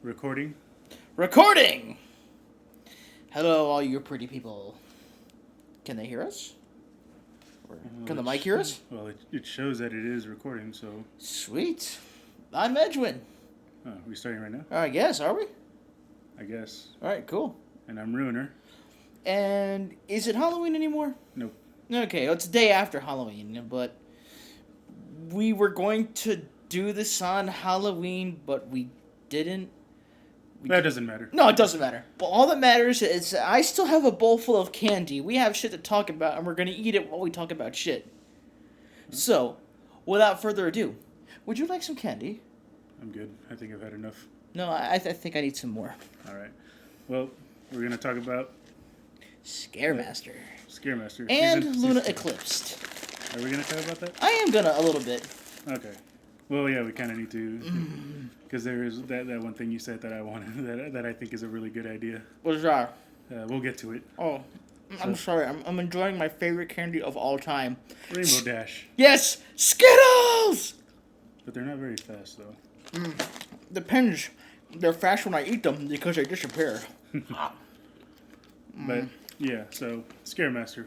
Recording? Recording! Hello, all you pretty people. Can they hear us? Or can the mic hear us? Well, it shows that it is recording, so... Sweet. I'm Edgewind. Oh, are we starting right now? I guess, are we? I guess. Alright, cool. And I'm Runiner. And is it Halloween anymore? Nope. Okay, well, it's the day after Halloween, but we were going to do this on Halloween, but we didn't. That doesn't matter. No, it doesn't matter. Well, all that matters is I still have a bowl full of candy. We have shit to talk about, and we're going to eat it while we talk about shit. So, without further ado, would you like some candy? I'm good. I think I've had enough. No, I think I need some more. All right. Well, we're going to talk about... Scaremaster. Scaremaster. And Luna Eclipsed. Are we going to talk about that? I am going to a little bit. Okay. Well, yeah, we kind of need to... Because there is that one thing you said that I wanted, that I think is a really good idea. What's that? We'll get to it. Oh, I'm sorry. I'm enjoying my favorite candy of all time. Rainbow Dash. Yes! Skittles! But they're not very fast, though. Depends. They're fast when I eat them because they disappear. But, yeah, so, Scaremaster.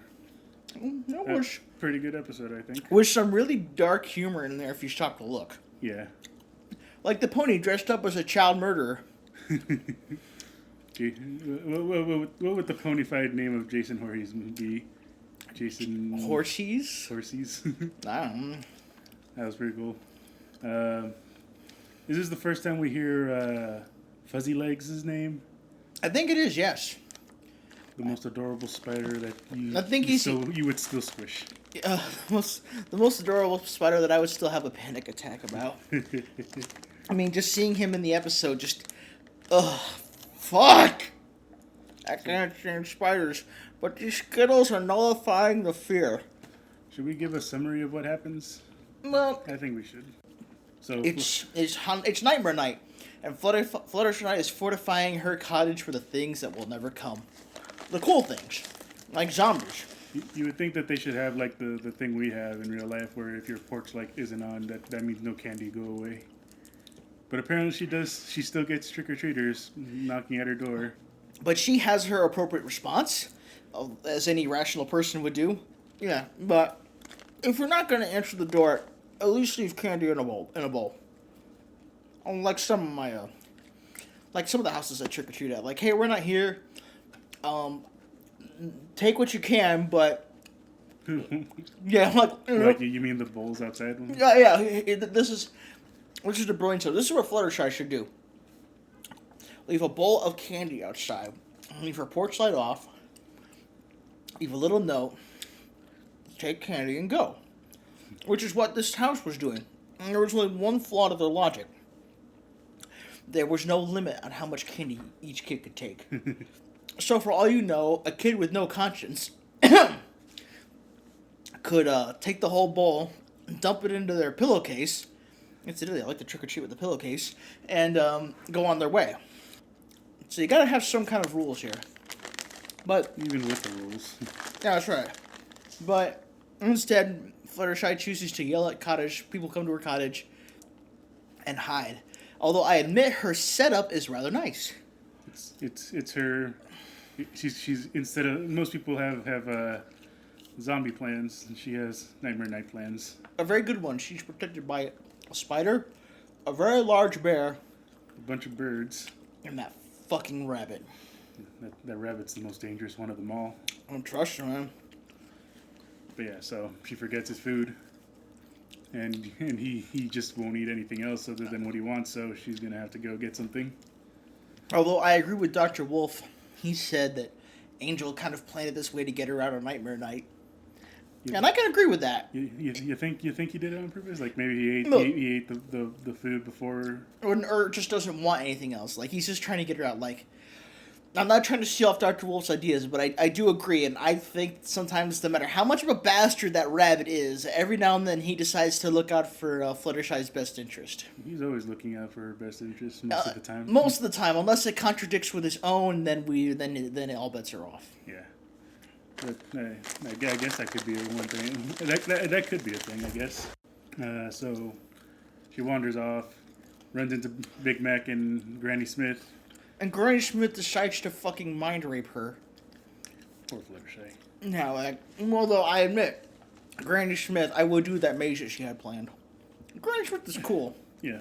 That was Pretty good episode, I think. with some really dark humor in there if you stop to look. Yeah. Like the pony dressed up as a child murderer. Gee, what would the ponyfied name of Jason Voorhees be? Jason... Horsies? Horsies. I don't know. That was pretty cool. Is this the first time we hear Fuzzy Legs' name? I think it is, yes. The most adorable spider that you would still squish. The most adorable spider that I would still have a panic attack about. I mean, just seeing him in the episode, just... Ugh. Fuck! I can't stand spiders. But these Skittles are nullifying the fear. Should we give a summary of what happens? Well... I think we should. So It's Nightmare Night. And Fluttershy Night is fortifying her cottage for the things that will never come. The cool things. Like zombies. You would think that they should have like the thing we have in real life, where if your porch light isn't on, that means no candy go away. But apparently she does. She still gets trick-or-treaters knocking at her door. But she has her appropriate response, as any rational person would do. Yeah, but if you're not going to answer the door, at least leave candy in a bowl. Like some of my, like some of the houses I trick-or-treat at. Like, hey, we're not here. Take what you can, but yeah, Like you mean the bowls outside? Yeah. This is the brilliant. So this is what Fluttershy should do. Leave a bowl of candy outside. Leave her porch light off. Leave a little note. Take candy and go. Which is what this house was doing. And there was only one flaw to their logic. There was no limit on how much candy each kid could take. So for all you know, a kid with no conscience could take the whole bowl, dump it into their pillowcase. Incidentally, I like to trick-or-treat with the pillowcase, and go on their way. So you gotta have some kind of rules here. But even with the rules. Yeah, that's right. But instead, Fluttershy chooses to yell at people come to her cottage, and hide. Although I admit her setup is rather nice. It's her. She's instead of most people have zombie plans, she has Nightmare Night plans. A very good one. She's protected by a spider, a very large bear, a bunch of birds, and that fucking rabbit. That rabbit's the most dangerous one of them all. I don't trust her, man. But yeah, so she forgets his food, and he just won't eat anything else other than what he wants. So she's gonna have to go get something. Although I agree with Dr. Wolf, he said that Angel kind of planned it this way to get her out on Nightmare Night. And I can agree with that. You think he did it on purpose? Like maybe he ate the food before, or just doesn't want anything else. Like he's just trying to get her out. Like I'm not trying to steal off Dr. Wolf's ideas, but I do agree, and I think sometimes no matter how much of a bastard that rabbit is, every now and then he decides to look out for Fluttershy's best interest. He's always looking out for her best interest most of the time. Most of the time, unless it contradicts with his own, then all bets are off. Yeah. But, I guess that could be one thing. That could be a thing, I guess. So she wanders off, runs into Big Mac and Granny Smith. And Granny Smith decides to fucking mind rape her. Poor Fluttershy. Now, like, although I admit, Granny Smith, I would do that maze that she had planned. Granny Smith is cool. Yeah.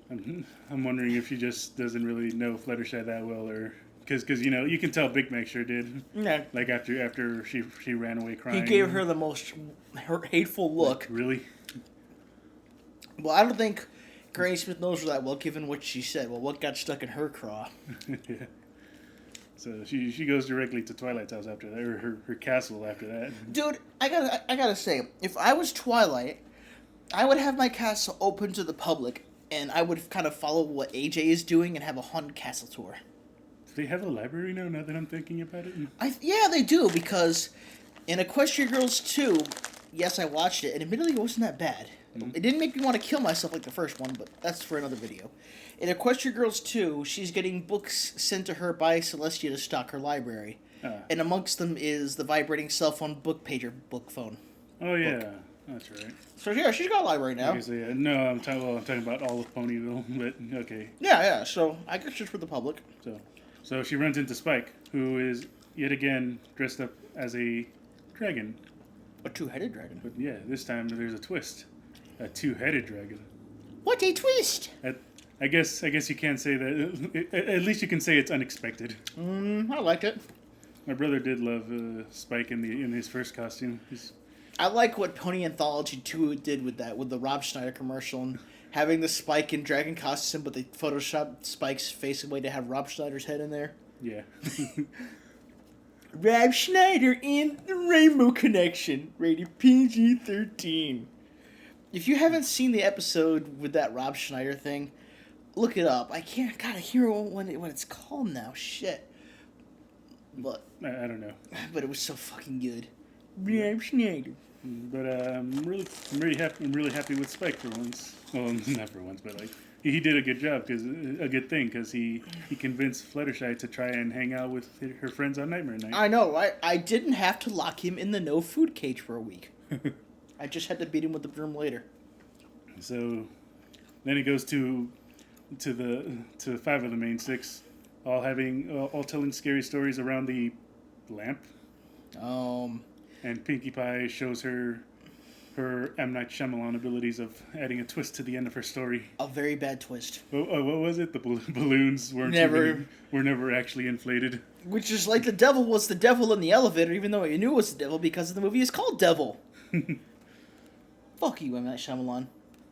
I'm wondering if she just doesn't really know Fluttershy that well, or because you know you can tell Big Mac sure did. Yeah. Like after she ran away crying. He gave her the most hateful look. Like, really? Well, I don't think Granny Smith knows her that well, given what she said. Well, what got stuck in her craw? Yeah. So she goes directly to Twilight's house after that, or her castle after that. Dude, I gotta say, if I was Twilight, I would have my castle open to the public, and I would kind of follow what AJ is doing and have a haunted castle tour. Do they have a library now that I'm thinking about it? Yeah, they do, because in Equestria Girls 2, yes, I watched it, and admittedly it wasn't that bad. It didn't make me want to kill myself like the first one, but that's for another video. In Equestria Girls 2, she's getting books sent to her by Celestia to stock her library. And amongst them is the vibrating cell phone book pager book phone. Oh, yeah. Book. That's right. So, yeah, she's got a library now. Okay, so, yeah. No, I'm talking about all of Ponyville, but okay. Yeah, so I guess just for the public. So she runs into Spike, who is yet again dressed up as a dragon. A two-headed dragon. But yeah, this time there's a twist. A two-headed dragon. What a twist! I guess you can't say that. At least you can say it's unexpected. I liked it. My brother did love Spike in his first costume. I like what Pony Anthology 2 did with that, with the Rob Schneider commercial and having the Spike in dragon costume, but they photoshopped Spike's face away to have Rob Schneider's head in there. Yeah. Rob Schneider in The Rainbow Connection, rated PG-13. If you haven't seen the episode with that Rob Schneider thing, look it up. I gotta hear what it's called now. Shit. But I don't know. But it was so fucking good. Rob Schneider. But I'm really happy with Spike for once. Well, not for once, but like he did a good job, because he convinced Fluttershy to try and hang out with her friends on Nightmare Night. I know, right? I didn't have to lock him in the no food cage for a week. I just had to beat him with the broom later. So then it goes to 5 of the main 6, all telling scary stories around the lamp. And Pinkie Pie shows her M. Night Shyamalan abilities of adding a twist to the end of her story. A very bad twist. What was it? The balloons were never actually inflated. Which is like the devil was the devil in the elevator, even though you knew it was the devil because the movie is called Devil. Fuck you, M. Night Shyamalan.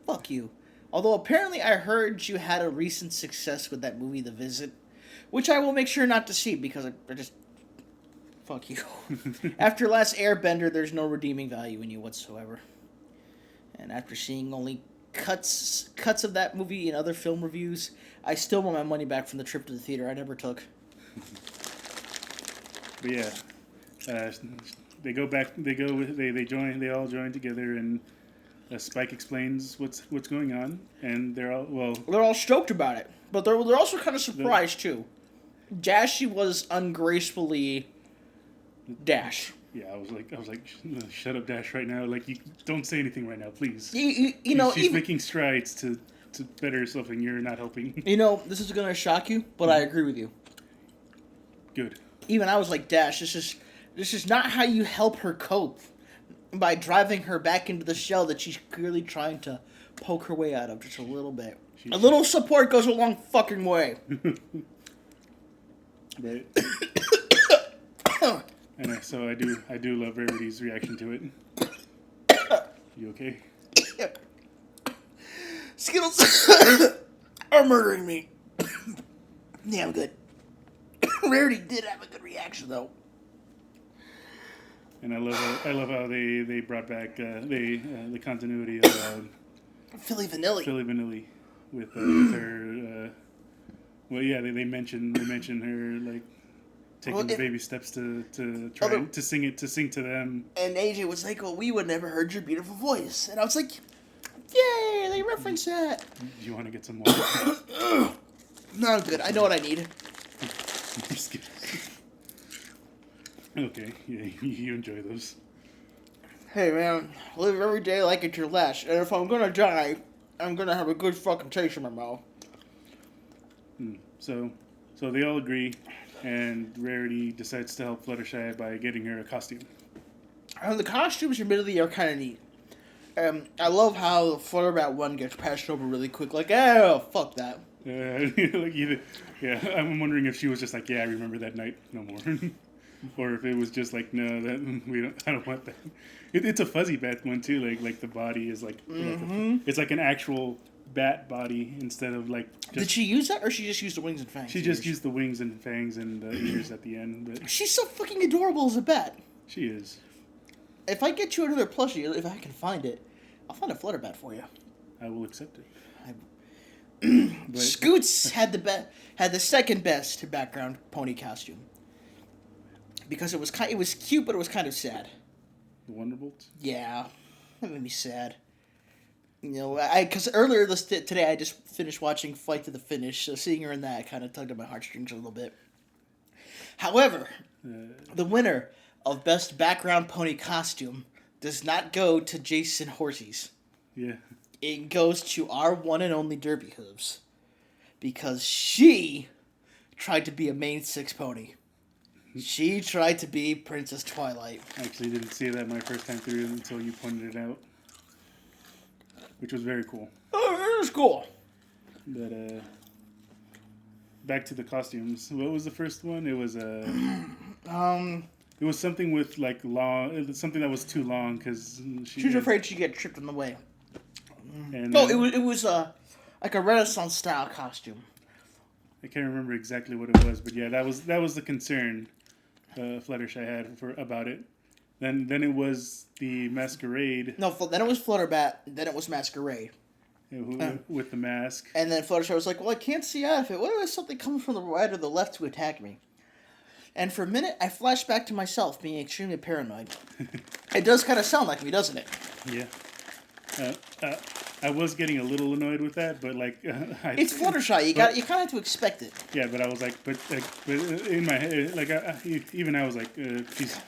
Fuck you. Although apparently I heard you had a recent success with that movie, The Visit, which I will make sure not to see because I just... Fuck you. After Last Airbender, there's no redeeming value in you whatsoever. And after seeing only cuts of that movie in other film reviews, I still want my money back from the trip to the theater I never took. But yeah, they go back. They all join together, and Spike explains what's going on, and they're all stoked about it, but they're also kind of surprised too. Dashy was ungracefully Dash. Yeah, I was like, shut up, Dash, right now. Like, you don't say anything right now, please. You know, she's making strides to better herself, and you're not helping. You know, this is gonna shock you, but I agree with you. Good. Even I was like, Dash, this is not how you help her cope by driving her back into the shell that she's clearly trying to poke her way out of just a little bit. A little support goes a long fucking way. Right. And so I do love Rarity's reaction to it. You okay? Skittles are murdering me. Yeah, I'm good. Rarity did have a good reaction though. And I love how they brought back the continuity of Philly Vanilli with her. Well, yeah, they mention her like taking the baby steps to try to sing to them. And AJ was like, "Well, we would never heard your beautiful voice," and I was like, "Yay!" They reference that. Do you want to get some more? No, I'm good. I know what I need. Just kidding. Okay, yeah, you enjoy those. Hey man, live every day like it's your last, and if I'm gonna die, I'm gonna have a good fucking taste in my mouth. So they all agree, and Rarity decides to help Fluttershy by getting her a costume. The costumes, admittedly, are kind of neat. I love how Flutterbat 1 gets passed over really quick. Like, oh, fuck that. I'm wondering if she was just like, yeah, I remember that night, no more. Or if it was just like, no, I don't want that. It's a fuzzy bat one too. Like the body is like, it's like an actual bat body instead of like. Did she use that, or she just used the wings and fangs? She just used the wings and fangs and the ears at the end. But she's so fucking adorable as a bat. She is. If I get you another plushie, if I can find it, I'll find a Flutterbat for you. I will accept it. Scoots had the second best background pony costume because it was cute, but it was kind of sad. The Wonderbolts? Yeah, that made me sad. You know, because earlier today I just finished watching Fight to the Finish, so seeing her in that kind of tugged at my heartstrings a little bit. However, the winner of Best Background Pony Costume does not go to Jason Horsey's. Yeah. It goes to our one and only Derby Hooves. Because she tried to be a main six pony. She tried to be Princess Twilight. I actually didn't see that my first time through until you pointed it out. Which was very cool. Oh, it was cool. But, back to the costumes. What was the first one? It was, it was something with, like, something that was too long, because she was afraid she'd get tripped on the way. And, it was like a Renaissance style costume. I can't remember exactly what it was, but yeah, that was the concern Fluttershy had about it. Then it was the Masquerade. No, then it was Flutterbat. Then it was Masquerade. With the mask. And then Fluttershy was like, "Well, I can't see out of it. What if something comes from the right or the left to attack me?" And for a minute, I flashed back to myself being extremely paranoid. It does kind of sound like me, doesn't it? Yeah. I was getting a little annoyed with that, but like it's Fluttershy. You kind of have to expect it. Yeah, but I was like, but in my head, like even I was like,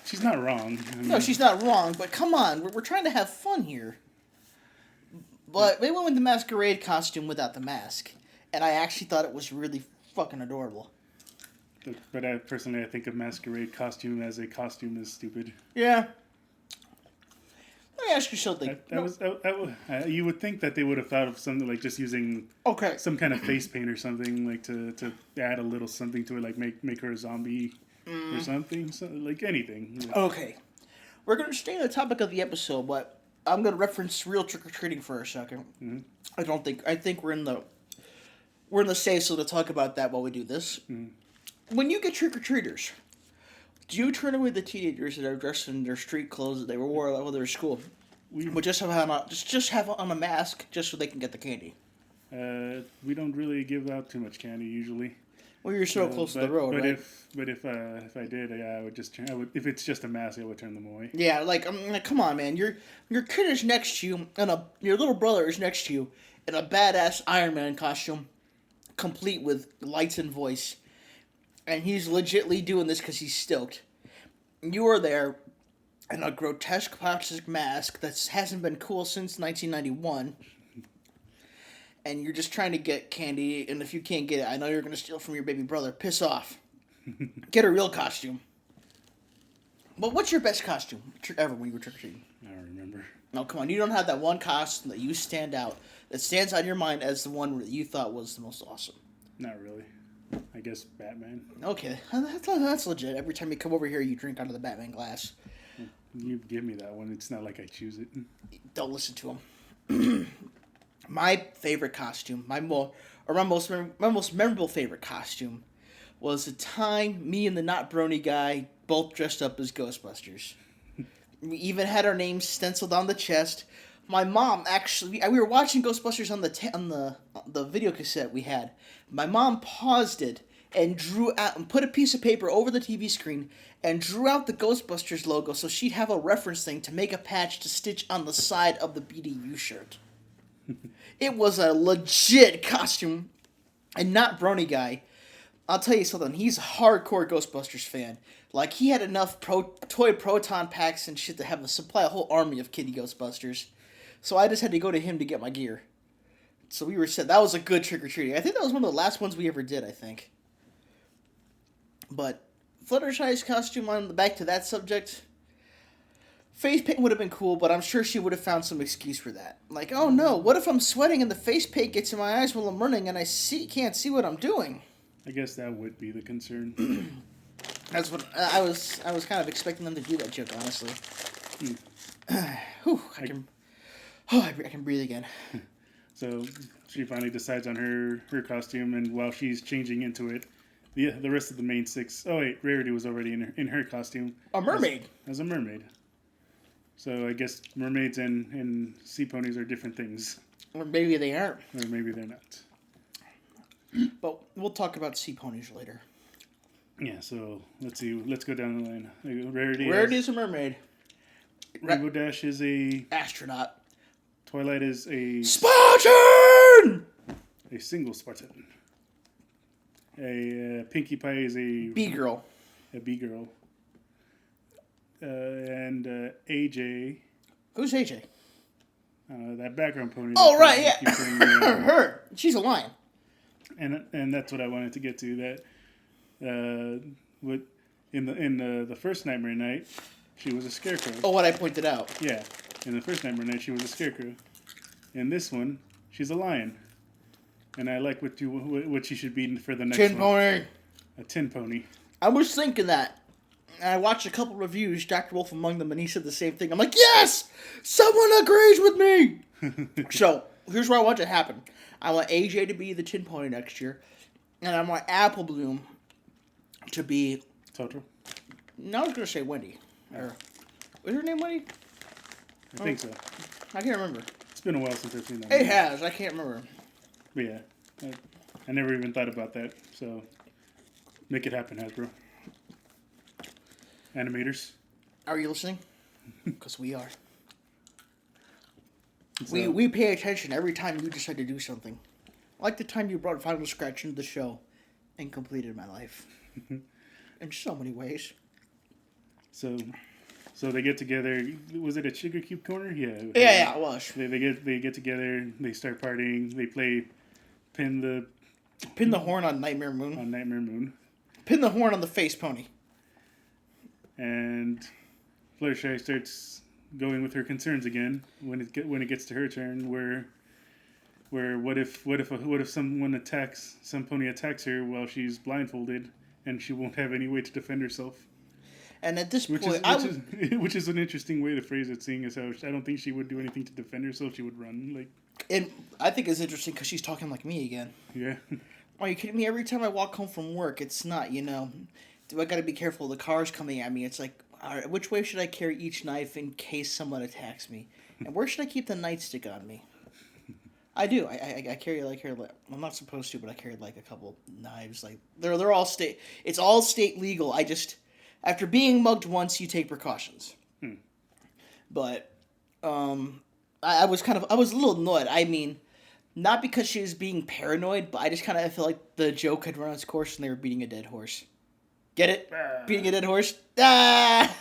she's not wrong. I mean, no, she's not wrong. But come on, we're trying to have fun here. But they went with the Masquerade costume without the mask, and I actually thought it was really fucking adorable. But I think a Masquerade costume as a costume is stupid. Yeah. Let me ask you something. You would think that they would have thought of something like just using some kind of face paint or something, like to add a little something to it, like make her a zombie or something, like anything. Okay. We're going to stay on the topic of the episode, but I'm going to reference real trick-or-treating for a second. Mm-hmm. I think we're in the safe zone to talk about that while we do this. Mm-hmm. When you get trick-or-treaters, do you turn away the teenagers that are dressed in their street clothes that they wore while they were at school? But just have on a mask just so they can get the candy. We don't really give out too much candy usually. Well, you're so close to the road, right? But if I did, I would if it's just a mask, I would turn them away. Yeah, like come on, man. Your kid is next to you, and your little brother is next to you in a badass Iron Man costume, complete with lights and voice. And he's legitly doing this because he's stoked. You are there in a grotesque plastic mask that hasn't been cool since 1991. And you're just trying to get candy, and if you can't get it, I know you're going to steal from your baby brother. Piss off. Get a real costume. But what's your best costume ever when you were trick-or-treating? I don't remember. No, come on. You don't have that one costume that you stand out, that stands out in your mind as the one that you thought was the most awesome. Not really. I guess Batman. Okay, that's legit. Every time you come over here, you drink out of the Batman glass. You give me that one. It's not like I choose it. Don't listen to him. My favorite costume, my most memorable favorite costume, was the time me and the Not Brony guy both dressed up as Ghostbusters. We even had our names stenciled on the chest. My mom actually, we were watching Ghostbusters on the video cassette we had. My mom paused it and drew out and put a piece of paper over the TV screen and drew out the Ghostbusters logo so she'd have a reference thing to make a patch to stitch on the side of the BDU shirt. It was a legit costume. And Not Brony guy, I'll tell you something, he's a hardcore Ghostbusters fan. Like, he had enough toy proton packs and shit to have a whole army of kitty Ghostbusters. So I just had to go to him to get my gear. So we were said that was a good trick or treating. I think that was one of the last ones we ever did. I think. But Fluttershy's costume on back to that subject. Face paint would have been cool, but I'm sure she would have found some excuse for that. Like, oh no, what if I'm sweating and the face paint gets in my eyes while I'm running and I can't see what I'm doing? I guess that would be the concern. That's what I was kind of expecting them to do that joke, honestly. Whew, I can breathe again. So she finally decides on her costume, and while she's changing into it, the rest of the main six. Oh wait, Rarity was already in her costume. A mermaid. As a mermaid. So I guess mermaids and sea ponies are different things. Or maybe they aren't. Or maybe they're not. But we'll talk about sea ponies later. Yeah, so let's see. Let's go down the line. Rarity is a mermaid. Rainbow Dash is a astronaut. Twilight is a Spartan! A single Spartan. A Pinkie Pie is a B-girl. A B-girl. And AJ. Who's AJ? That background pony. Oh, right, yeah. Her. She's a lion. And that's what I wanted to get to. That in the first Nightmare Night, she was a scarecrow. Oh, what I pointed out. Yeah. In the first Nightmare Night, she was a scarecrow. In this one, she's a lion. And I like what she should be for the next one. Tin pony. A tin pony. I was thinking that. And I watched a couple reviews, Dr. Wolf among them, and he said the same thing. I'm like, yes! Someone agrees with me! So, here's what I want to happen. I want AJ to be the tin pony next year. And I want Apple Bloom to be... Toto? No, I was going to say Wendy. Or, was her name Wendy? I think so. I can't remember. It's been a while since I've seen that. It has. I can't remember. But yeah. I never even thought about that. So, make it happen, Hasbro. Animators. Are you listening? Because we are. We pay attention every time you decide to do something. Like the time you brought Final Scratch into the show and completed my life. In so many ways. So they get together. Was it a Sugar Cube corner? Yeah. Yeah, it was. They get together. They start partying. They play Pin the Horn on Nightmare Moon. On Nightmare Moon. Pin the Horn on the Face Pony. And Fluttershy starts going with her concerns again when it gets to her turn. Where what if some pony attacks her while she's blindfolded and she won't have any way to defend herself. And at this point, which is an interesting way to phrase it, seeing as how I don't think she would do anything to defend herself. She would run like. And I think it's interesting because she's talking like me again. Yeah. Are you kidding me? Every time I walk home from work, it's not, do I got to be careful? The car's coming at me. It's like, all right, which way should I carry each knife in case someone attacks me? And where should I keep the nightstick on me? I do. I carry I'm not supposed to, but I carry like a couple knives. Like they're all state. It's all state legal. I just after being mugged once, you take precautions. But I was a little annoyed. I mean, not because she was being paranoid, but I just kind of felt like the joke had run its course and they were beating a dead horse. Get it? Beating a dead horse? Ah!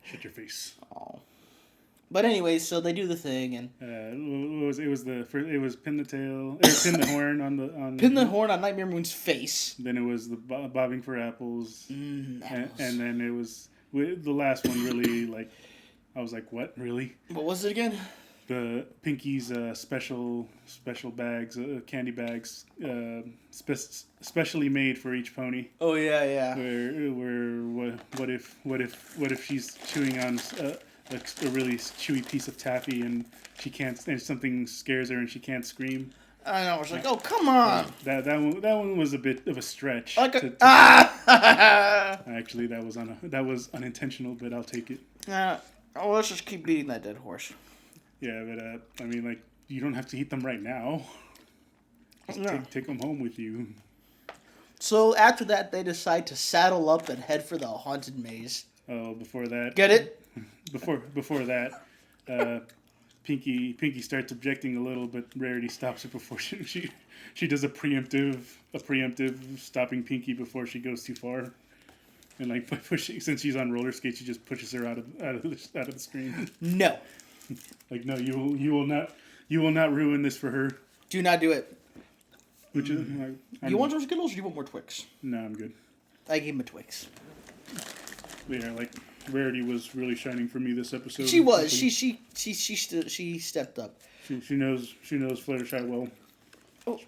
Shut your face. Oh. But anyways, so they do the thing and it was pin the horn on pin the horn on Nightmare Moon's face. Then it was the bobbing for apples. Apples. And then it was the last one really like I was like, what, really? What was it again? The Pinky's special bags, candy bags, specially made for each pony. Oh yeah. Where what if she's chewing on a really chewy piece of taffy and she can't, and something scares her and she can't scream. I know. I was like, oh come on. That one was a bit of a stretch. Actually, that was unintentional, but I'll take it. Let's just keep beating that dead horse. Yeah, but I mean, like, you don't have to eat them right now. Just take them home with you. So after that, they decide to saddle up and head for the haunted maze. Oh, before that. Get it? Before that, Pinky starts objecting a little, but Rarity stops her before she does a preemptive stopping Pinky before she goes too far. And like by pushing, since she's on roller skates, she just pushes her out of the screen. No. Like, no, you will not ruin this for her. Do not do it. Which is like, You want some Skittles or do you want more Twix? No, I'm good. I gave him a Twix. Yeah, like Rarity was really shining for me this episode. She was. She stepped up. She knows Fluttershy well. Oh,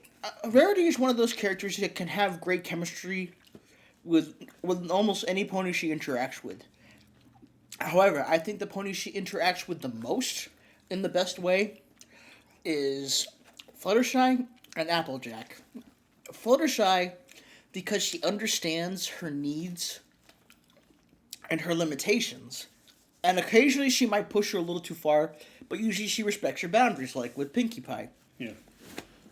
Rarity is one of those characters that can have great chemistry with almost any pony she interacts with. However, I think the pony she interacts with the most, in the best way, is Fluttershy and Applejack. Fluttershy, because she understands her needs and her limitations. And occasionally she might push her a little too far, but usually she respects her boundaries, like with Pinkie Pie. Yeah.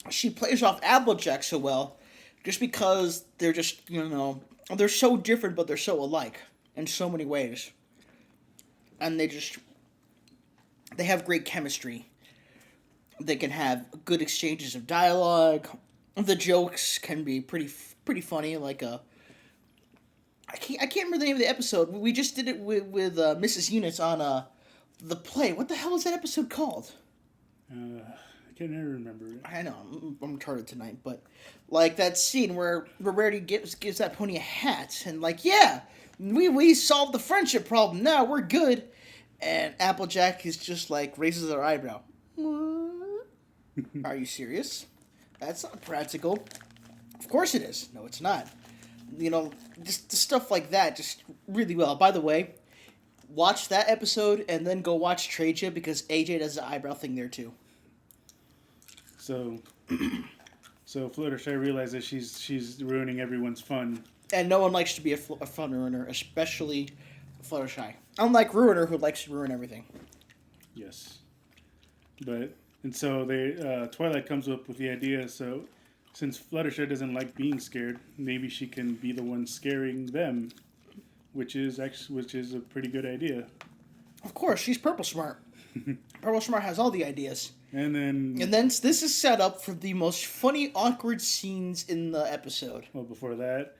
She plays off Applejack so well just because they're just, they're so different, but they're so alike in so many ways. And they have great chemistry. They can have good exchanges of dialogue. The jokes can be pretty funny, like I can't remember the name of the episode. We just did it with Mrs. Eunice on the play. What the hell is that episode called? I can't ever remember it. I know, I'm retarded tonight, but like that scene where Rarity gives that pony a hat, and like, yeah, we solved the friendship problem. Now we're good. And Applejack is just like raises her eyebrow. Are you serious? That's not practical. Of course it is. No, it's not. Just stuff like that, just really well. By the way, watch that episode and then go watch Traja because AJ does the eyebrow thing there too. So Fluttershy realizes she's ruining everyone's fun. And no one likes to be a fun ruiner, especially Fluttershy. Unlike Ruiner, who likes to ruin everything. Yes. And so Twilight comes up with the idea, so since Fluttershy doesn't like being scared, maybe she can be the one scaring them, which is a pretty good idea. Of course, she's Purple Smart. Purple Smart has all the ideas. And then this is set up for the most funny, awkward scenes in the episode. Well, before that,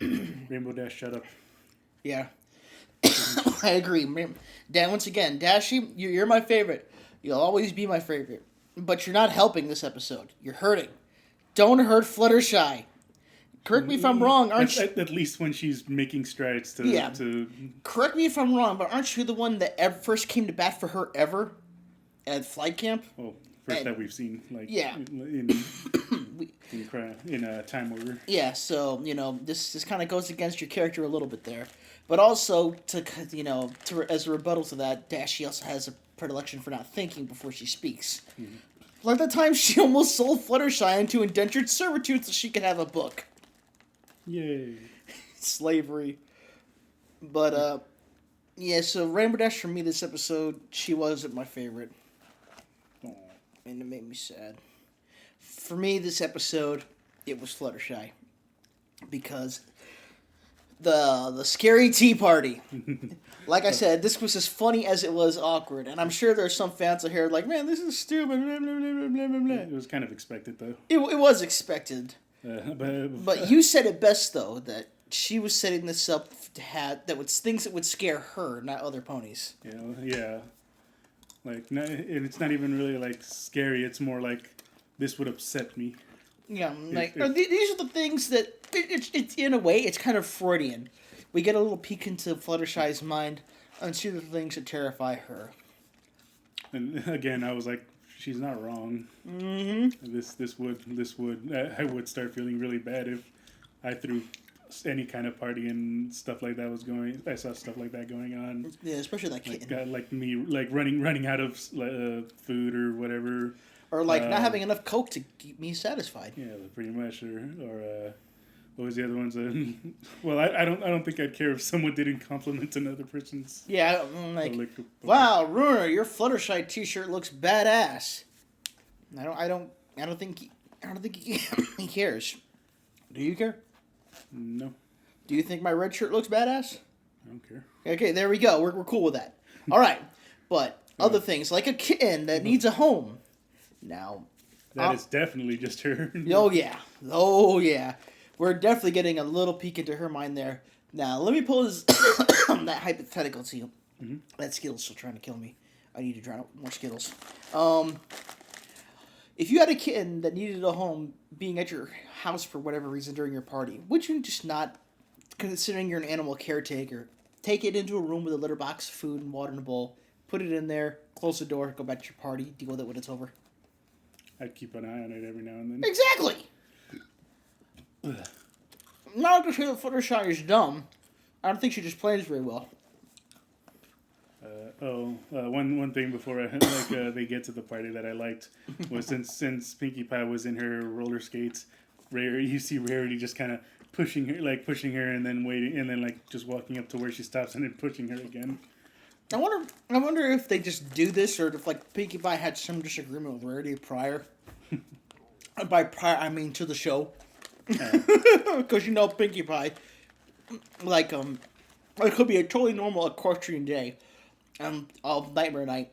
Rainbow Dash, shut up. Yeah. I agree. Dan, once again, Dashy, you're my favorite. You'll always be my favorite. But you're not helping this episode. You're hurting. Don't hurt Fluttershy. Correct me if I'm wrong, aren't you? At least when she's making strides to... Correct me if I'm wrong, but aren't you the one that first came to bat for her ever at flight camp? Well, first that we've seen, like, yeah. in time order. Yeah, so, this kind of goes against your character a little bit there. But also, as a rebuttal to that, Dashy also has a predilection for not thinking before she speaks. Mm-hmm. Like the time she almost sold Fluttershy into indentured servitude so she could have a book. Yay. Slavery. But, so Rainbow Dash for me this episode, she wasn't my favorite. Aww. And it made me sad. For me, this episode, it was Fluttershy. Because the scary tea party. Like I said, this was as funny as it was awkward. And I'm sure there's some fans out here like, man, this is stupid. Blah, blah, blah, blah, blah, blah. It was kind of expected, though. It was expected. But you said it best, though, that she was setting this up to have things that would scare her, not other ponies. Yeah. Like, and it's not even really, like, scary. It's more like, this would upset me. Yeah, these are the things that, it's in a way, it's kind of Freudian. We get a little peek into Fluttershy's mind and see the things that terrify her. And again, I was like, she's not wrong. Mm-hmm. I would start feeling really bad if I threw any kind of party and stuff like that I saw stuff like that going on. Yeah, especially that kid. Like me, like running out of food or whatever. Or not having enough Coke to keep me satisfied. Yeah, pretty much. Or what was the other ones? Well, I don't think I'd care if someone didn't compliment another person's. Yeah, wow, Runiner, your Fluttershy T-shirt looks badass. I don't think he cares. Do you care? No. Do you think my red shirt looks badass? I don't care. Okay, there we go. We're cool with that. All right, but other things like a kitten that needs a home. Now, that is definitely just her. Oh yeah. We're definitely getting a little peek into her mind there. Now, let me pose that hypothetical to you. Mm-hmm. That Skittle's still trying to kill me. I need to drown out more Skittles. If you had a kitten that needed a home being at your house for whatever reason during your party, would you just not, considering you're an animal caretaker, take it into a room with a litter box, food, and water in a bowl, put it in there, close the door, go back to your party, deal with it when it's over? I'd keep an eye on it every now and then. Exactly! Not to say that Fluttershy is dumb. I don't think she just plays very well. One thing before they get to the party that I liked was since Pinkie Pie was in her roller skates, you see Rarity just kind of pushing her, and then waiting, and then like just walking up to where she stops and then pushing her again. I wonder if they just do this, or if like Pinkie Pie had some disagreement with Rarity prior. And by prior, I mean to the show, because Pinkie Pie, it could be a totally normal equestrian day. Nightmare Night,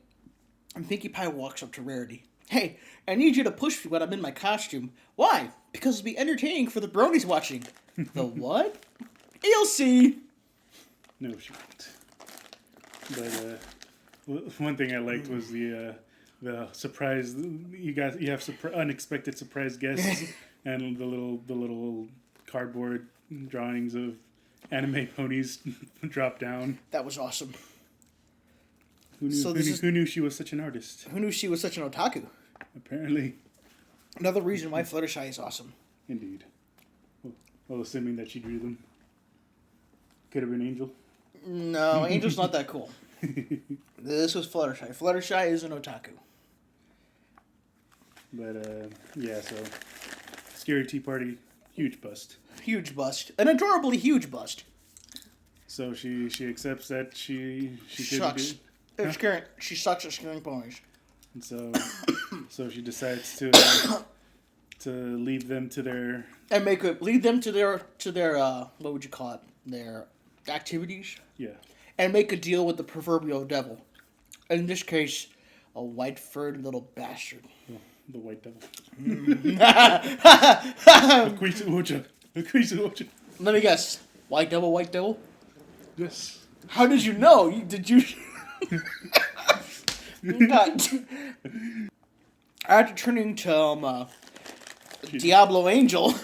and Pinkie Pie walks up to Rarity. Hey, I need you to push me when I'm in my costume. Why? Because it'll be entertaining for the bronies watching. The what? You'll see. No shit. But one thing I liked was the surprise. You have unexpected surprise guests and the little cardboard drawings of anime ponies drop down. That was awesome. Who knew she was such an artist? Who knew she was such an otaku? Apparently. Another reason why Fluttershy is awesome. Indeed. Well, assuming that she drew them. Could have been Angel. No, Angel's not that cool. This was Fluttershy. Fluttershy is an otaku. But, yeah, so... Scary Tea Party, huge bust. Huge bust. An adorably huge bust. So she accepts that she sucks. She sucks at scaring ponies. And so she decides to lead them to their lead them to their what would you call it? Their activities. Yeah. And make a deal with the proverbial devil. In this case, a white-furred little bastard. Oh, the white devil. Let me guess. White devil, white devil? Yes. How did you know? Did you... After turning to Diablo Angel,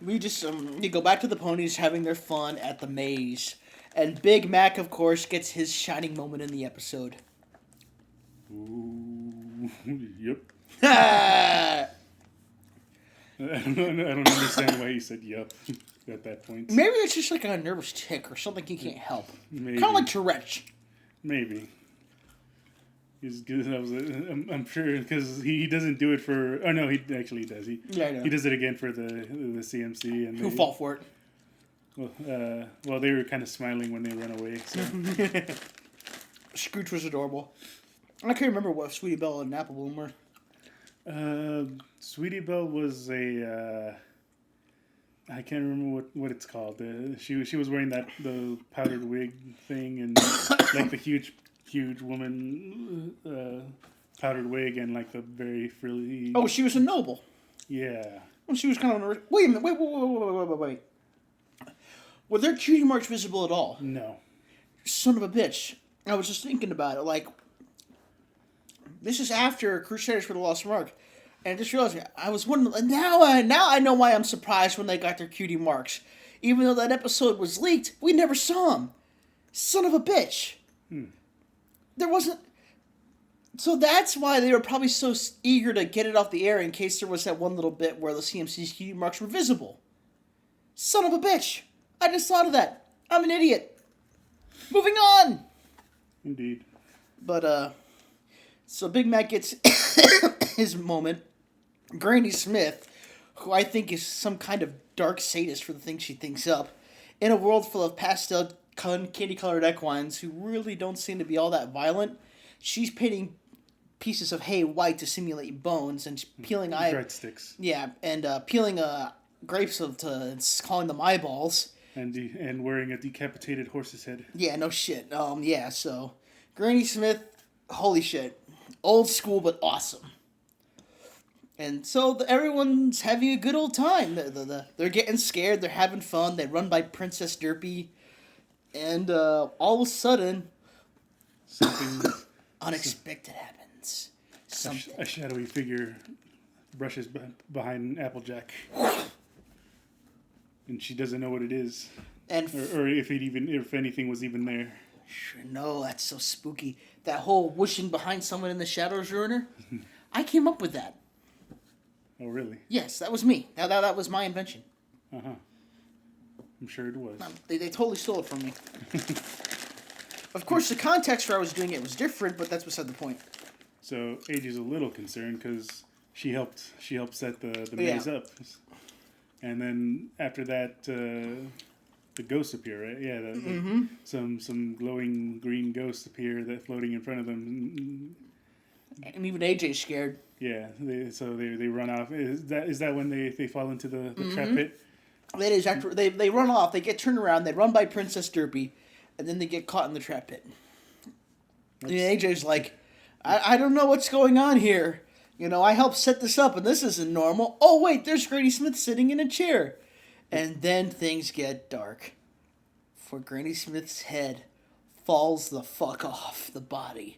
we just you go back to the ponies having their fun at the maze. And Big Mac, of course, gets his shining moment in the episode. Ooh, yep. I I don't understand why he said yep at that point. Maybe it's just like a nervous tick or something he can't help. Maybe. Kind of like Tourette's. Maybe. I'm sure because he doesn't do it for. Oh no, he actually does. He does it again for the CMC and who fall for it. Well, they were kind of smiling when they ran away. So. Scooch was adorable. I can't remember what Sweetie Belle and Apple Bloom were. Sweetie Belle was a. I can't remember what it's called. She was wearing the powdered wig thing and like the huge woman powdered wig and like the very frilly. Oh, she was a noble. Yeah. Well, she was kind of a... Wait a minute. Wait. Were there cutie marks visible at all? No. Son of a bitch. I was just thinking about it. Like, this is after Crusaders for the Lost Mark. And I just realized, I was wondering... Now I know why I'm surprised when they got their cutie marks. Even though that episode was leaked, we never saw them. Son of a bitch. There wasn't... So that's why they were probably so eager to get it off the air in case there was that one little bit where the CMC's cutie marks were visible. Son of a bitch. I just thought of that. I'm an idiot. Moving on. Indeed. But, so Big Mac gets his moment. Granny Smith, who I think is some kind of dark sadist for the things she thinks up, in a world full of pastel candy-colored equines who really don't seem to be all that violent, she's painting pieces of hay white to simulate bones and peeling breadsticks. Yeah, and peeling grapes to calling them eyeballs. And wearing a decapitated horse's head. Yeah, no shit. Yeah, so Granny Smith, holy shit, old school but awesome. And so everyone's having a good old time. They're getting scared. They're having fun. They run by Princess Derpy. And all of a sudden... unexpected happens. Something. A shadowy figure brushes behind Applejack, and she doesn't know what it is, And or if anything was even there. sure, no, that's so spooky. That whole whooshing behind someone in the shadows, Runiner. I came up with that. Oh, really? Yes, that was me. That was my invention. Uh-huh. I'm sure it was. They totally stole it from me. Of course, the context where I was doing it was different, but that's beside the point. So AJ's a little concerned because she helped set the maze up, and then after that the ghosts appear, right? Yeah, some glowing green ghosts appear that floating in front of them. And even AJ's scared. Yeah, they run off. Is that when they fall into the trap pit? That is after they run off. They get turned around. They run by Princess Derpy, and then they get caught in the trap pit. And AJ's like, I don't know what's going on here. I helped set this up, and this isn't normal. Oh wait, there's Granny Smith sitting in a chair, and then things get dark. For Granny Smith's head falls the fuck off the body.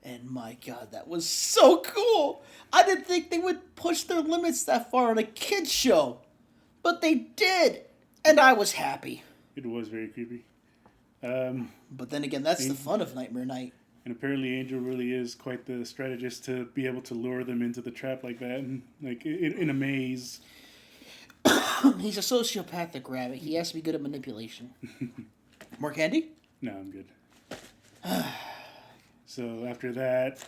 And my God, that was so cool. I didn't think they would push their limits that far on a kid's show. But they did. And I was happy. It was very creepy. But then again, that's the fun of Nightmare Night. And apparently Angel really is quite the strategist to be able to lure them into the trap like that. And like in a maze. He's a sociopathic rabbit. He has to be good at manipulation. More candy? No, I'm good. So after that,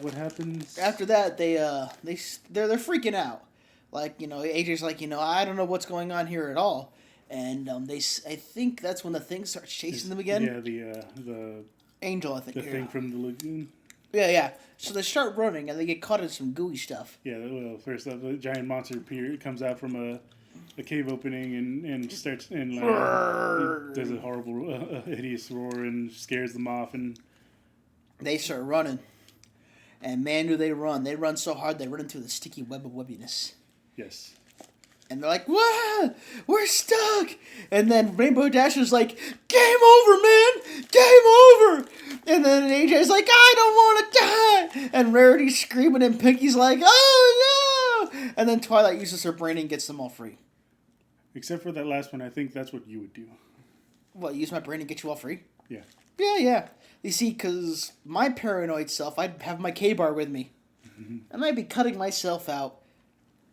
what happens? After that, they're freaking out. Like, AJ's like, I don't know what's going on here at all. And I think that's when the thing starts chasing them again. Yeah, the Angel, I think. The thing from the lagoon. Yeah. So they start running and they get caught in some gooey stuff. Yeah, well, first up, the giant monster comes out from a cave opening and starts and does a horrible, hideous roar and scares them off, and they start running. And man, do they run! They run so hard they run into the sticky web of webbiness. Yes. And they're like, "Wow, we're stuck!" And then Rainbow Dasher's like, "Game over, man! Game over!" And then AJ's like, "I don't want to die!" And Rarity's screaming, and Pinky's like, "Oh no!" And then Twilight uses her brain and gets them all free. Except for that last one, I think that's what you would do. What, use my brain and get you all free? Yeah. Yeah. You see, because my paranoid self, I'd have my K-bar with me. And I'd be cutting myself out.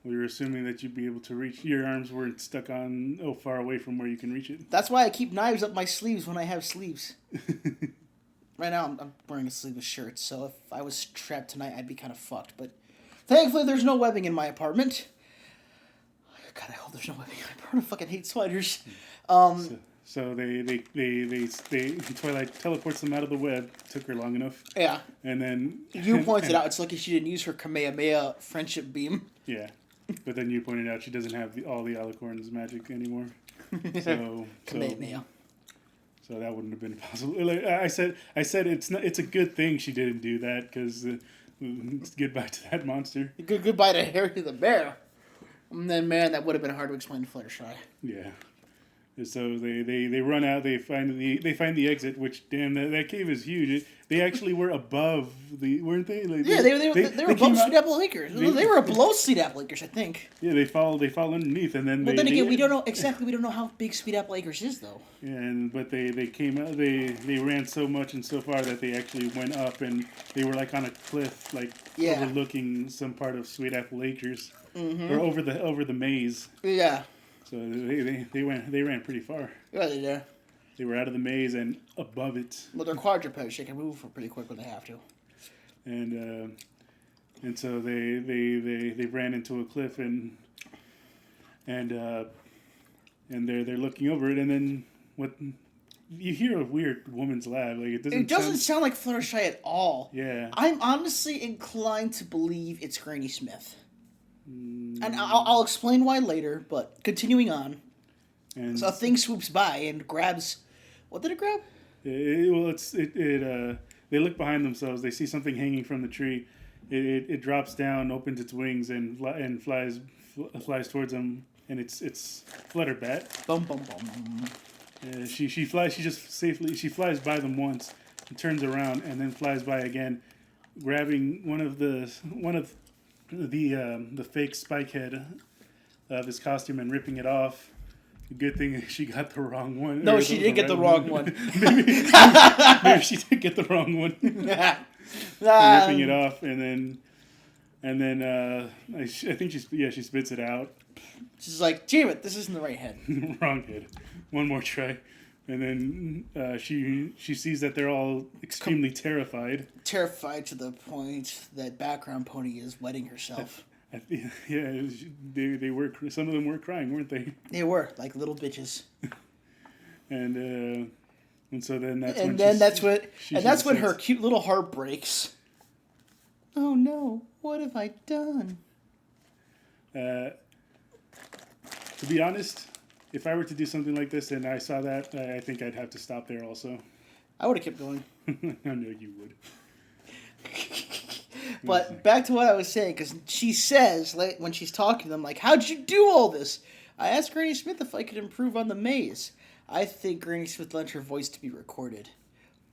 We were assuming that you'd be able to reach. Your arms weren't stuck on far away from where you can reach it. That's why I keep knives up my sleeves when I have sleeves. Right now, I'm wearing a sleeveless shirt, so if I was trapped tonight, I'd be kind of fucked. But thankfully, there's no webbing in my apartment. God, I hope there's no webbing in my apartment. I fucking hate spiders. So they Twilight teleports them out of the web. Took her long enough. Yeah. And then you pointed out it's lucky she didn't use her Kamehameha friendship beam. Yeah. But then you pointed out she doesn't have all the Alicorn's magic anymore. So Kamehameha. So that wouldn't have been possible. Like I said it's a good thing she didn't do that because goodbye to that monster. Goodbye to Harry the Bear. And then, man, that would have been hard to explain to Fluttershy. Yeah. So they run out. They find the exit. Which damn, that cave is huge. They actually were above weren't they? Like, yeah, they were above Sweet Apple Acres. They were below Sweet Apple Acres, I think. Yeah, they fall underneath, and then. Well, then again, we don't know exactly. We don't know how big Sweet Apple Acres is, though. Yeah, but they came out. They ran so much and so far that they actually went up, and they were like on a cliff, like overlooking some part of Sweet Apple Acres, or over the maze. Yeah. So they ran pretty far. Yeah, they did. They were out of the maze and above it. Well, they're quadrupeds. They can move pretty quick when they have to. And so they ran into a cliff and they're looking over it, and then what? You hear a weird woman's laugh. Like it doesn't sound like Fluttershy at all. Yeah. I'm honestly inclined to believe it's Granny Smith. And I'll explain why later, but continuing on. And so a thing swoops by and grabs... What did it grab? They look behind themselves. They see something hanging from the tree. It drops down, opens its wings, and flies towards them. And it's Flutterbat. Bum bum bum. She flies. She flies by them once, turns around, and then flies by again, grabbing one of the fake spike head of his costume and ripping it off. Good thing she got the wrong one. No, she did get the wrong one. maybe she did get the wrong one. Ripping it off, and then I think she spits it out. She's like, damn it, this isn't the right head. Wrong head. One more try. And then she sees that they're all extremely terrified. Terrified to the point that background pony is wetting herself. They were. Some of them were crying, weren't they? They were like little bitches. And so then that's when her cute little heart breaks. Oh no! What have I done? To be honest, if I were to do something like this and I saw that, I think I'd have to stop there also. I would have kept going. I know you would. But back to what I was saying, because she says, like, when she's talking to them, like, how'd you do all this? I asked Granny Smith if I could improve on the maze. I think Granny Smith lent her voice to be recorded.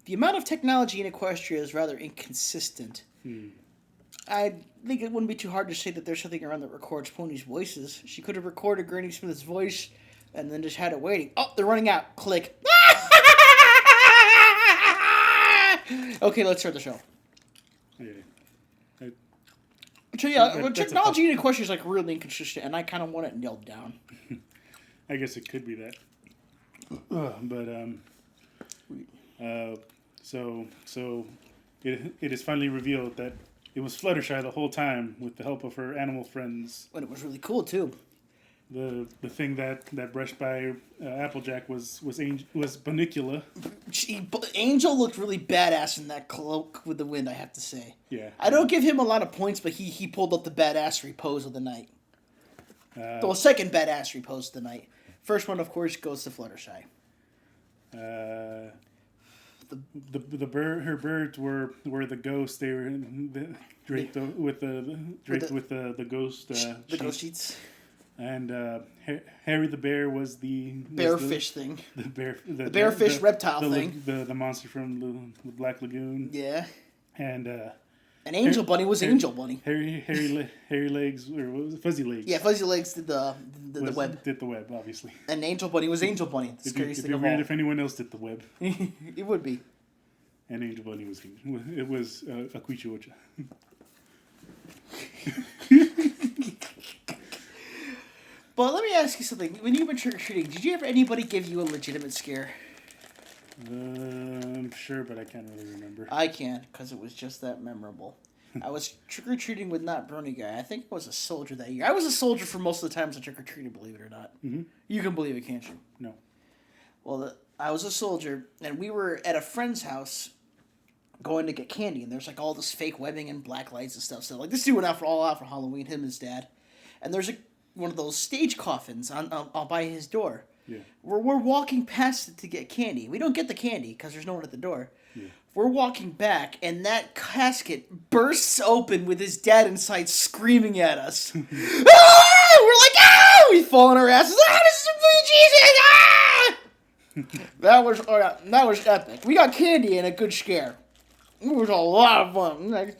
The amount of technology in Equestria is rather inconsistent. I think it wouldn't be too hard to say that there's something around that records ponies' voices. She could have recorded Granny Smith's voice and then just had it waiting. Oh, they're running out. Click. Okay, let's start the show. Yeah. So yeah, technology in Equestria is like really inconsistent, and I kind of want it nailed down. I guess it could be that. So it is finally revealed that it was Fluttershy the whole time with the help of her animal friends. And it was really cool too. The thing that brushed by Applejack was Bunnicula. Angel looked really badass in that cloak with the wind, I have to say. Yeah. I don't give him a lot of points, but he pulled up the badassery pose of the night. The second badassery pose of the night. First one, of course, goes to Fluttershy. Her birds were the ghosts. They were draped with the ghost. The ghost sheets. And Harry the bear was the bearfish thing. The bearfish reptile thing. The monster from the Black Lagoon. Yeah. And Angel Bunny was Angel Bunny. Hairy Legs, or what was it? Fuzzy Legs. Yeah, Fuzzy Legs did the web. Did the web, obviously. And Angel Bunny was Angel Bunny. The scariest thing of all. If anyone else did the web. It would be. And Angel Bunny was Akuichi-Ocha. But let me ask you something. When you were trick-or-treating, did you ever anybody give you a legitimate scare? I'm sure, but I can't really remember. I can, because it was just that memorable. I was trick-or-treating with not Brony Guy. I think I was a soldier that year. I was a soldier for most of the times I trick-or-treated, believe it or not. Mm-hmm. You can believe it, can't you? No. Well, I was a soldier, and we were at a friend's house going to get candy, and there's like all this fake webbing and black lights and stuff. So like this dude went all out for Halloween, him and his dad. And there's one of those stage coffins on by his door. Yeah. We're walking past it to get candy. We don't get the candy because there's no one at the door. Yeah. We're walking back, and that casket bursts open with his dad inside screaming at us. Ah! We're like, ah! We fall on our asses. Ah, this is Jesus! Ah! That was epic. We got candy and a good scare. It was a lot of fun.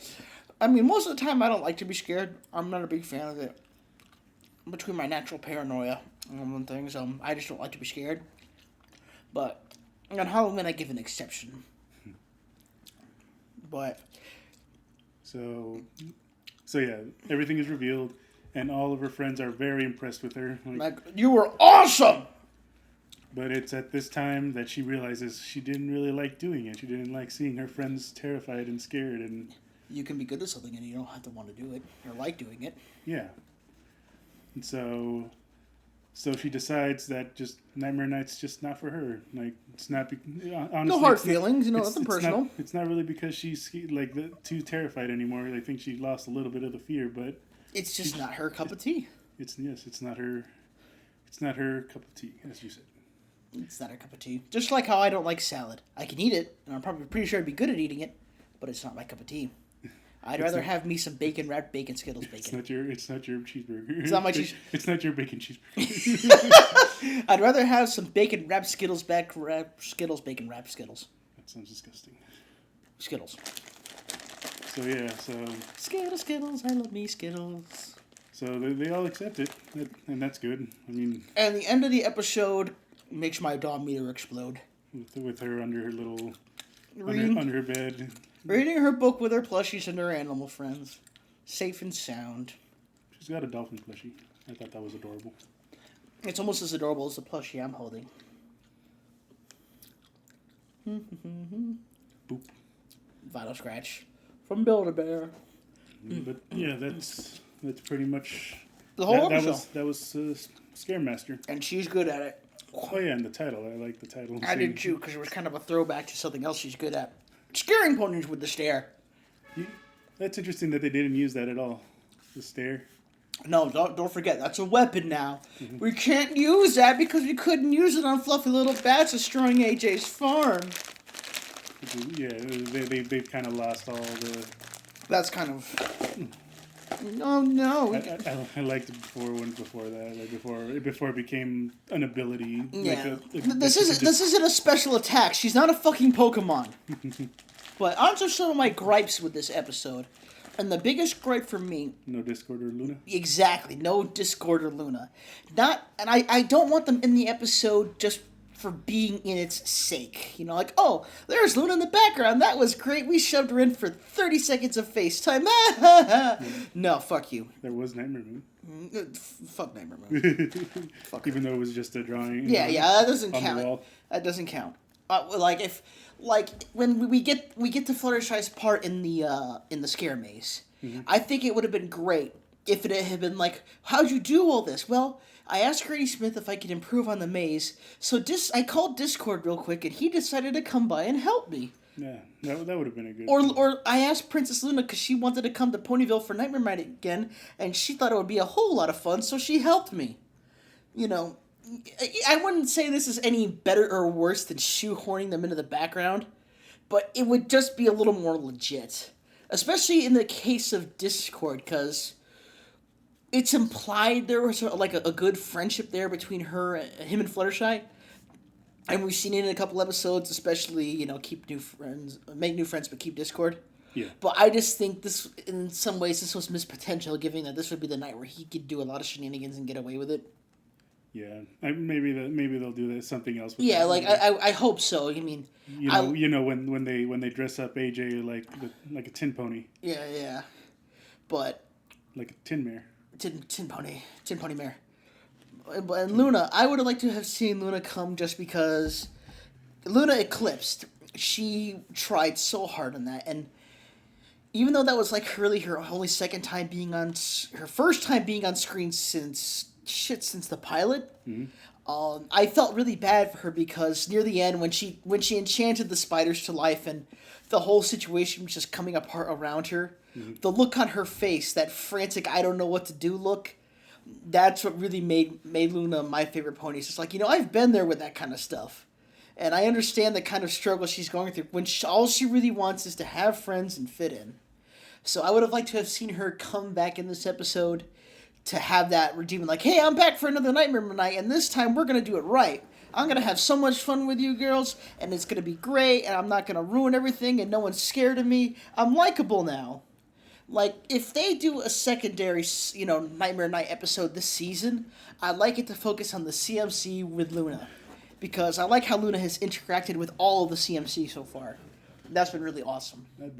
I mean, most of the time I don't like to be scared. I'm not a big fan of it. Between my natural paranoia and things, I just don't like to be scared. But on Halloween, I give an exception. But so yeah, everything is revealed, and all of her friends are very impressed with her. Like, you were awesome. But it's at this time that she realizes she didn't really like doing it. She didn't like seeing her friends terrified and scared. And you can be good at something, and you don't have to want to do it or like doing it. Yeah. And so she decides that just Nightmare Night's just not for her. Like, it's not. Honestly, no hard feelings, nothing personal. It's not really because she's like too terrified anymore. I think she lost a little bit of the fear, but it's just not her cup of tea. It's not her. It's not her cup of tea, as you said. It's not her cup of tea. Just like how I don't like salad. I can eat it, and I'm probably pretty sure I'd be good at eating it, but it's not my cup of tea. I'd rather have me some bacon wrapped bacon Skittles bacon. It's not your cheeseburger. It's not my cheese. It's not your bacon cheeseburger. I'd rather have some bacon wrapped Skittles bacon wrapped Skittles. That sounds disgusting. Skittles. So yeah, so Skittles, I love me Skittles. so they all accept it, and that's good. I mean, And the end of the episode makes my dog meter explode. with her under her little Reading, under her bed. reading her book with her plushies and her animal friends. Safe and sound. She's got a dolphin plushie. I thought that was adorable. It's almost as adorable as the plushie I'm holding. Boop. Vital scratch from Build-A-Bear. But yeah, that's pretty much The whole that episode. that was Scaremaster. And she's good at it. Oh yeah, and the title. I like the title. I did too, because it was kind of a throwback to something else she's good at. Scaring ponies with the stare. That's interesting that they didn't use that at all. The stare. No, don't forget, that's a weapon now. We can't use that because we couldn't use it on Fluffy Little Bats destroying AJ's farm. Yeah, they've kind of lost all the. That's kind of... Oh, no. I liked it before that, like before it became an ability. Yeah. Like This isn't a special attack. She's not a fucking Pokemon. But onto some of my gripes with this episode. And the biggest gripe for me... No Discord or Luna? Exactly. No Discord or Luna. I don't want them in the episode just for being in its sake. You know, like, oh, there's Luna in the background. That was great. We shoved her in for 30 seconds of FaceTime. No, fuck you. There was Nightmare Moon. Fuck Nightmare Moon. Fuck Even though it was just a drawing. Yeah, that doesn't on the count. wall. That doesn't count. When we get to Fluttershy's part in the scare maze, I think it would have been great if it had been like, how'd you do all this? Well, I asked Granny Smith if I could improve on the maze, so I called Discord real quick, and he decided to come by and help me. Yeah, that would have been a good. Or I asked Princess Luna because she wanted to come to Ponyville for Nightmare Night again, and she thought it would be a whole lot of fun, so she helped me. You know, I wouldn't say this is any better or worse than shoehorning them into the background, but it would just be a little more legit. Especially in the case of Discord, because it's implied there was like a good friendship there between him and Fluttershy. And we've seen it in a couple episodes, especially, you know, make new friends, but keep Discord. Yeah. But I just think this, in some ways, this was missed potential, given that this would be the night where he could do a lot of shenanigans and get away with it. Yeah, maybe they'll do that, something else. With Yeah, that. like I hope so. I mean, you know when they dress up AJ like a tin pony. Yeah, but Like a tin mare. tin pony mare. And Luna, I would have liked to have seen Luna come just because Luna eclipsed. She tried so hard on that, and even though that was like really her only second time being on, her first time being on screen since the pilot. Mm-hmm. I felt really bad for her because near the end when she enchanted the spiders to life and the whole situation was just coming apart around her, the look on her face, that frantic I don't know what to do look, that's what really made Luna my favorite pony. It's just like, you know, I've been there with that kind of stuff. And I understand the kind of struggle she's going through when all she really wants is to have friends and fit in. So I would have liked to have seen her come back in this episode to have that redeeming, like, hey, I'm back for another Nightmare Night, and this time we're going to do it right. I'm going to have so much fun with you girls, and it's going to be great, and I'm not going to ruin everything, and no one's scared of me. I'm likable now. Like, if they do a secondary, you know, Nightmare Night episode this season, I'd like it to focus on the CMC with Luna. Because I like how Luna has interacted with all of the CMC so far. That's been really awesome. That would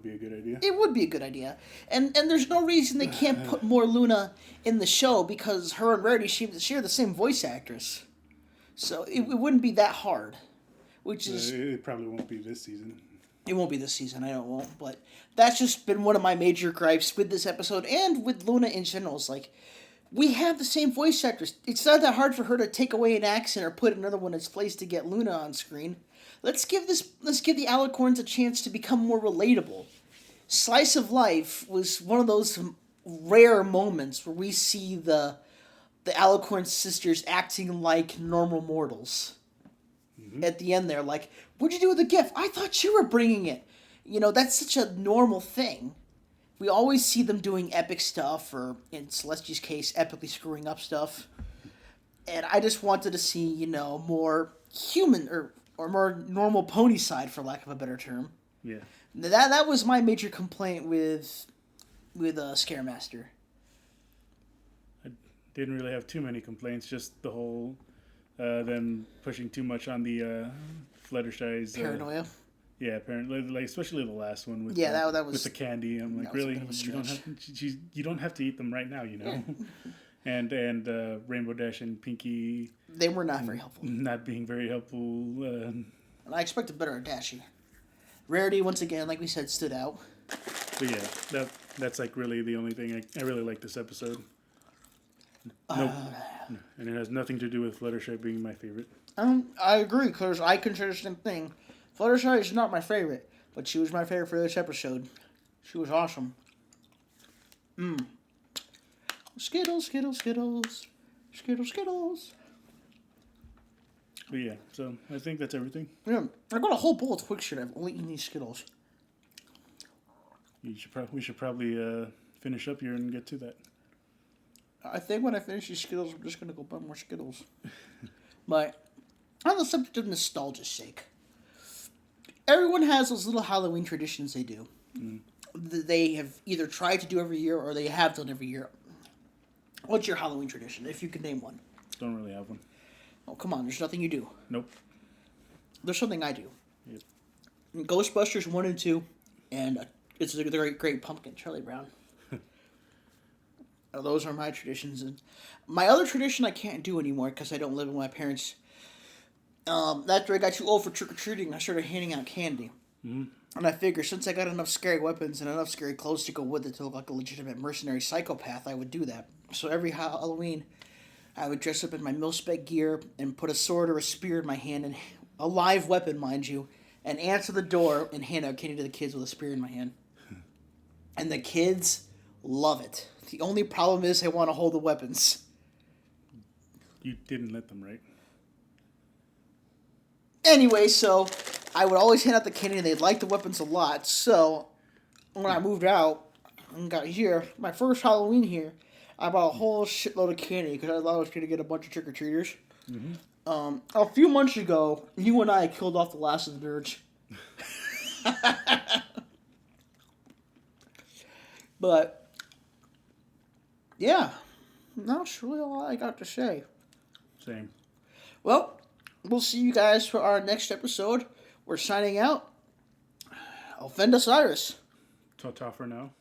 be a good idea. It would be a good idea. And there's no reason they can't put more Luna in the show because her and Rarity share the same voice actress. So it wouldn't be that hard. Which is... It probably won't be this season. It won't be this season, I know it won't. But that's just been one of my major gripes with this episode and with Luna in general. It's like, we have the same voice actress. It's not that hard for her to take away an accent or put another one in its place to get Luna on screen. Let's give the Alicorns a chance to become more relatable. Slice of Life was one of those rare moments where we see the Alicorn sisters acting like normal mortals. Mm-hmm. At the end there, like, what'd you do with the gift? I thought you were bringing it. You know, that's such a normal thing. We always see them doing epic stuff, or in Celestia's case, epically screwing up stuff. And I just wanted to see, you know, more human, or or more normal pony side, for lack of a better term. Yeah. That was my major complaint with Scaremaster. I didn't really have too many complaints. Just the whole them pushing too much on the Fluttershy's Paranoia. Yeah, apparently, like especially the last one with that was with the candy. I'm like, really, you don't have to eat them right now, you know. and Rainbow Dash and Pinky, they were not very helpful. Not being very helpful. And I expected better at Dashy. Rarity, once again, like we said, stood out. But yeah, that's like really the only thing I really like this episode. Nope. And it has nothing to do with Fluttershy being my favorite. I agree, because I consider the same thing. Fluttershy is not my favorite, but she was my favorite for this episode. She was awesome. Skittles, Skittles, Skittles. Skittles, Skittles. But yeah, so I think that's everything. Yeah, I got a whole bowl of Quick Shit. I've only eaten these Skittles. We should probably finish up here and get to that. I think when I finish these Skittles, I'm just going to go buy more Skittles. But on the subject of nostalgia's sake, everyone has those little Halloween traditions they do. They have either tried to do every year or they have done every year. What's your Halloween tradition, if you could name one? Don't really have one. Oh, come on. There's nothing you do. Nope. There's something I do. Yep. Ghostbusters 1 and 2, and it's the Great Pumpkin, Charlie Brown. Those are my traditions. And my other tradition I can't do anymore because I don't live with my parents. After I got too old for trick-or-treating, I started handing out candy. Mm-hmm. And I figured since I got enough scary weapons and enough scary clothes to go with it to look like a legitimate mercenary psychopath, I would do that. So every Halloween, I would dress up in my mil-spec gear and put a sword or a spear in my hand, and a live weapon, mind you, and answer the door and hand out candy to the kids with a spear in my hand. And the kids love it. The only problem is they want to hold the weapons. You didn't let them, right? Anyway, so I would always hand out the candy, and they'd like the weapons a lot. So when I moved out and got here, my first Halloween here, I bought a whole shitload of candy because I thought I was going to get a bunch of trick-or-treaters. Mm-hmm. A few months ago, you and I killed off the last of the nerds. But, yeah, that's really all I got to say. Same. Well, we'll see you guys for our next episode. We're signing out. Offend Osiris. Ta-ta for now.